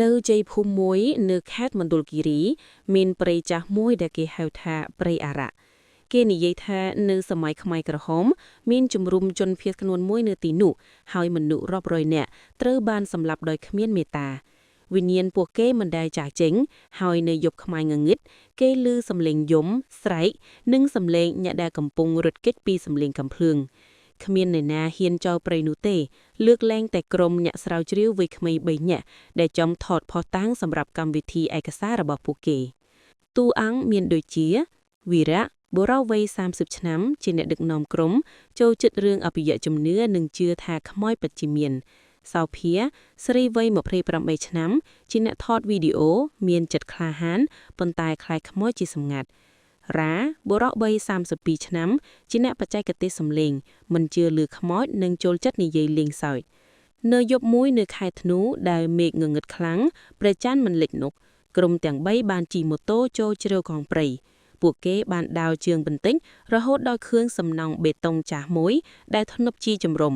នៅជ័យភូមិមួយនៅខេត្តមណ្ឌលគិរីមានព្រៃចាស់មួយដែលគេហៅថាព្រៃអារក្សគេនិយាយថានៅសម័យខ្មែរក្រហមមានជំរុំជនភៀសខ្លួនមួយនៅទីនោះហើយមនុស្សរាប់រយនាក់ត្រូវបានសម្លាប់ដោយគ្មានមេត្តាវិញ្ញាណពួកគេមិនដែលចាកចេញហើយនៅយប់ខ្មៅងងឹតគេឮសំឡេងយំស្រែកនិងសំឡេងអ្នកដែលកំពុងរត់គេចពីសំឡេងកាំភ្លើងគ្មានអ្នកណាហ៊ានចូលព្រៃនោះទេលើកលែងតែក្រុមអ្នកស្រាវជ្រាវវ័យក្មេង3នាក់ដែលចំថតផុសតាំងសម្រាប់កម្មវិធីឯកសាររបស់ពួកគេតួអង្គមានដូចជាវីរៈបុរសវ័យ30ឆ្នាំជាអ្នកដឹកនាំក្រុមចូលចិត្តរឿងអភិយជំនឿនិងជឿថាខ្មោចពិតជាមានសោភាស្រីវ័យ28ឆ្នាំជាអ្នកថតវីដេអូមានចិត្តក្លាហានប៉ុន្តែខ្លាចខ្មោចជាសម្ងាត់រ៉ាបុរសវ័យ32ឆ្នាំជាអ្នកបច្ចេកទេសសំឡេងមិនជឿលើខ្មោចនិងចូលចិត្តនិយាយលេងសើចនៅយប់មួយនៅខែធ្នូដែលមេឃងងឹតខ្លាំងព្រះច័ន្ទមិនលិចនោះក្រុមទាំង3បានជិះម៉ូតូចូលជ្រៅកងព្រៃពួកគេបានដាវជើងបន្តិចរហូតដល់គ្រឿងសំណង់បេតុងចាស់មួយដែលធ្នប់ជាជំរំ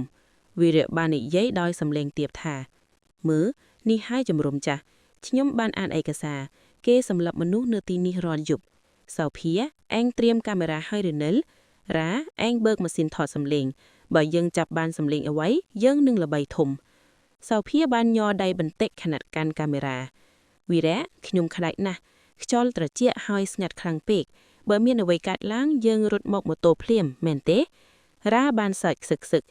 វីរៈបាននិយាយដោយសំឡេងទាបថាមើលនេះហើយជំរំចាស់ខ្ញុំបានអានឯកសារគេសម្លាប់មនុស្សនៅទីនេះរាល់យប់សោភាអេងត្រៀមកាមេរ៉ាឲ្យរនិលរ៉ាអេងបើកម៉ាស៊ីនថតសំឡេងបើយើងចាប់បានសំឡេងអ្វីយើងនឹងល្បីធំសោភាបានញ័រដៃបន្តិចខណៈកាន់កាមេរ៉ាវីរៈខ្ញុំខ្លាចណាស់ខ្យល់ត្រជាក់ហើយស្ងាត់ខ្លាំងពេកបើមានអ្វីកើតឡើងយើងរត់មកម៉ូតូភ្លាមមែនទេរ៉ាបានសើចសឹក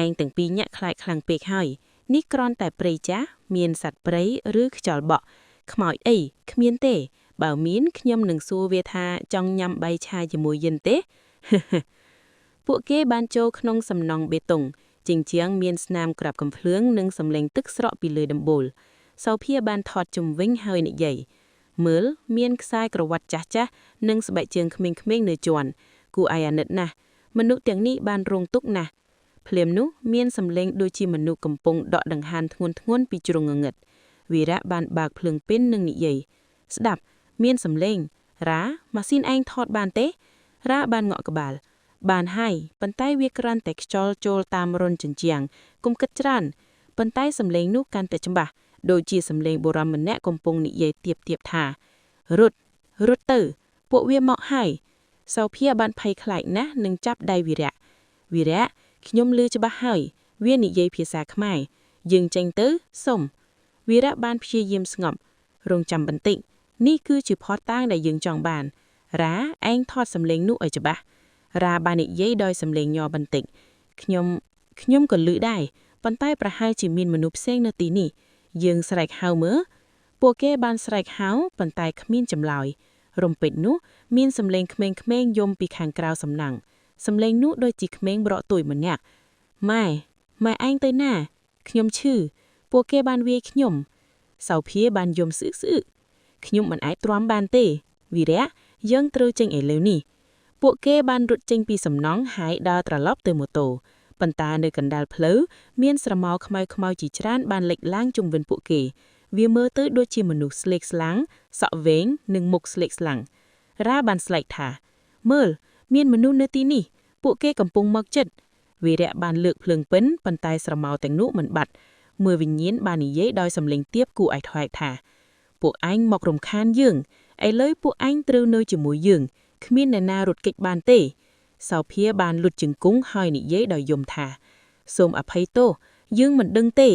ឯងទាំងពីរញាក់ខ្លាចខ្លាំងពេកហើយនេះគ្រាន់តែព្រៃចាស់មានសត្វព្រៃឬខ្យល់បក់ខ្មោចអីគ្មានទេបើមានខ្ញុំនឹងសួរវាថាចង់ញ៉ាំបាយឆាជាមួយយិនទេ ពួកគេបានចូលក្នុងសំណង់បេតុងជញ្ជាំងមានស្នាមក្រាបកំភ្លើងនិងសំឡេងទឹកស្រក់ពីលើដំបូលសោភាបានថតជុំវិញហើយនិយាយមើលមានខ្សែក្រវ៉ាត់ចាស់និងស្បែកជើងក្មេងៗនៅជាន់គួរឲ្យអាណិតណាស់មនុស្សទាំងនេះបានរងទុក្ខណាស់ភ្លាមនោះមានសំឡេងដូចជាមនុស្សកំពុងដកដង្ហើមធ្ងន់ៗពីជ្រុងងងឹតវីរៈបានបើកភ្លើងពិននិងនិយាយស្ដាប់មានសំឡេងរ៉ាម៉ាស៊ីនឯងថតបានទេរ៉ាបានងក់ក្បាលបានហើយប៉ុន្តែវាក្រាន់តែខ្យល់ចូលតាមរន្ធជញ្ជាំងកុំគិតច្រើនប៉ុន្តែសំឡេងនោះកាន់តែច្បាស់ដូចជាសំឡេងបុរសម្នាក់កំពុងនិយាយទៀបថារត់ទៅពួកវាមកហើយសោភាបានភ័យខ្លាចណាស់នឹងចាប់ដៃវីរៈខ្ញុំឮច្បាស់ហើយវានិយាយភាសាខ្មែរយើងចេញទៅសុំវីរៈបានព្យាយាមស្ងប់រងចាំបន្តិចនេះគឺជាភស្តុតាងដែលយើងចង់បានរ៉ាឯងថតសំឡេងនោះឲ្យច្បាស់រ៉ាបាននិយាយដោយសំឡេងញ័របន្តិចខ្ញុំក៏ឮដែរប៉ុន្តែប្រហែលជាមានមនុស្សផ្សេងនៅទីនេះយើងស្រែកហៅមើលពួកគេបានស្រែកហៅប៉ុន្តែគ្មានចម្លើយរំពេចនោះមានសំឡេងក្មេងៗយំពីខាងក្រៅសំណាំងសំឡេងនោះដូចជាក្មេងប្រក់ទួយម្នាក់ម៉ែឯងទៅណាខ្ញុំឈឺពួកគេបានវាយខ្ញុំសោភាបានយំស្អឹកខ្ញុំមិនអាចទ្រាំបានទេវីរៈយើងត្រូវចេញឥឡូវនេះពួកគេបានរត់ចេញពីសំណង់ហើយដើរត្រឡប់ទៅម៉ូតូប៉ុន្តែនៅកណ្ដាលផ្លូវមានស្រមោលខ្មៅជាច្រើនបានលេចឡើងជុំវិញពួកគេវាមើលទៅដូចជាមនុស្សស្លេកស្លាំងសក់វែងនិងមុខស្លេកស្លាំងរ៉ាបានស្លែកថាមើលមានមនុស្សនៅទីនេះពួកគេកំពុងមកជិតវីរៈបានលើកភ្លើងពិនប៉ុន្តែស្រមោលទាំងនោះមិនបាត់មើលវិញ្ញាណបាននិយាយដោយសំឡេងទាបគួរឲ្យថ្លែងថាពួកឯងមករំខានយើងឥឡូវពួកឯងត្រូវនៅជាមួយយើងគ្មានអ្នកណារត់គេចបានទេសោភាបានលុតជង្គង់ហើយនិយាយដោយយំថាសូមអភ័យទោសយើងមិនដឹងទេ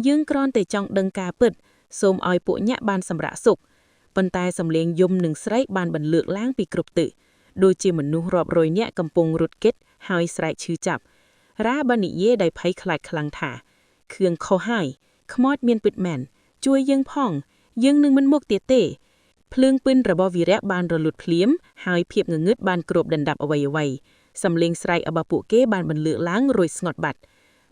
យើងគ្រាន់តែចង់ដឹងការពិតសូមឲ្យពួកញាក់បានសម្រាកសុខប៉ុន្តែសំឡេងយំនិងស្រែកបានបន្លឺកឡើងពីគ្រប់ទិសដូចជាមនុស្សរាប់រយនាក់កំពុងរត់គេចហើយស្រែកឈឺចាប់រ៉ាបាននិយាយដោយភ័យខ្លាចខ្លាំងថាខឿងខុសហើយខ្មោចមានពិតមែនជួយយើងផងយើងនឹងមិនមកទៀតទេភ្លើងពិនរបស់វីរៈបានរលត់ភ្លាមហើយភាពងងឹតបានគ្របដណ្ដប់អ្វីសំឡេងស្រែករបស់ពួកគេបានបន្លឺកឡើងរួចស្ងប់បាត់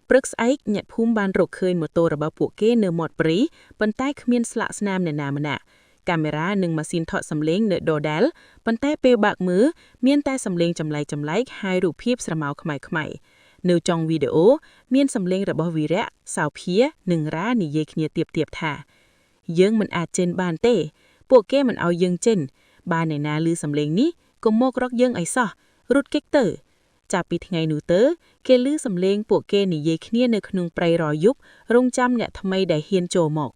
ព្រឹកស្អែកអ្នកភូមិបានរកឃើញម៉ូតូរបស់ពួកគេនៅមាត់ព្រៃប៉ុន្តែគ្មានស្លាកស្នាមអ្នកណាម្នាក់កាមេរ៉ានិងម៉ាស៊ីនថតសំឡេងនៅដដែលប៉ុន្តែពេលបើកមើលមានតែសំឡេងចម្លែកហើយរូបភាពស្រមោលខ្មៅនៅចុងវីដេអូមានសំឡេងរបស់វីរៈសោភានិងរ៉ានិយាយគ្នាទៀបថាយើងមិនអាចចេញបានទេពួកគេមិនឲ្យយើងចេញបានអ្នកណាឮសំឡេងនេះកុំមករកយើងឲ្យសោះរត់គេចទៅចាប់ពីថ្ងៃនោះទៅគេឮសំឡេងពួកគេនិយាយគ្នានៅក្នុងព្រៃរយប់រងចាំអ្នកថ្មីដែលហ៊ានចូលមក